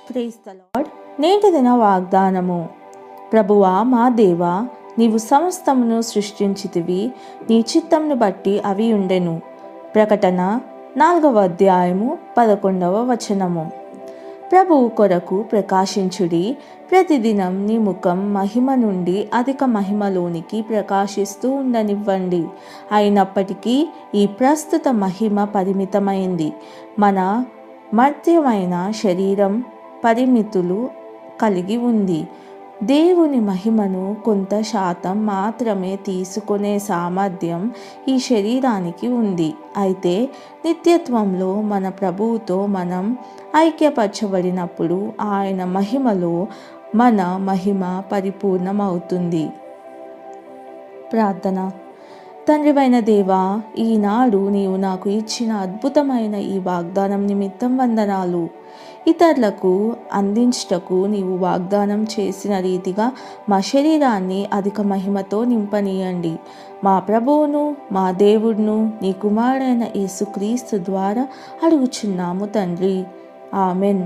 Praise the lord. నేటి దిన వాగ్దానము. ప్రభువా మా దేవా, నీవు సమస్తమును సృష్టించితివి, నీ చిత్తమును బట్టి అవి ఉండెను. ప్రకటన 4వ అధ్యాయము 11వ వచనము. ప్రభువు కొరకు ప్రకాశించుడి, ప్రతిదినం నీ ముఖం మహిమ నుండి అధిక మహిమలోనికి ప్రకాశిస్తూ ఉండనివ్వండి. అయినప్పటికీ ఈ ప్రస్తుత మహిమ పరిమితమైంది. మన మర్త్యమైన శరీరం పరిమితులు కలిగి ఉంది. దేవుని మహిమను కొంత శాతం మాత్రమే తీసుకునే సామర్థ్యం ఈ శరీరానికి ఉంది. అయితే నిత్యత్వంలో మన ప్రభువుతో మనం ఐక్యపరచబడినప్పుడు ఆయన మహిమలో మన మహిమ పరిపూర్ణమవుతుంది. ప్రార్థన. తండ్రివైన దేవా, ఈనాడు నీవు నాకు ఇచ్చిన అద్భుతమైన ఈ వాగ్దానం నిమిత్తం వందనాలు. ఇతరులకు అందించుటకు నీవు వాగ్దానం చేసిన రీతిగా మా శరీరాన్ని అధిక మహిమతో నింపనీయండి. మా ప్రభువును, మా దేవుడును, నీ కుమారుడైన యేసుక్రీస్తు ద్వారా అడుగుచున్నాము తండ్రి. ఆమెన్.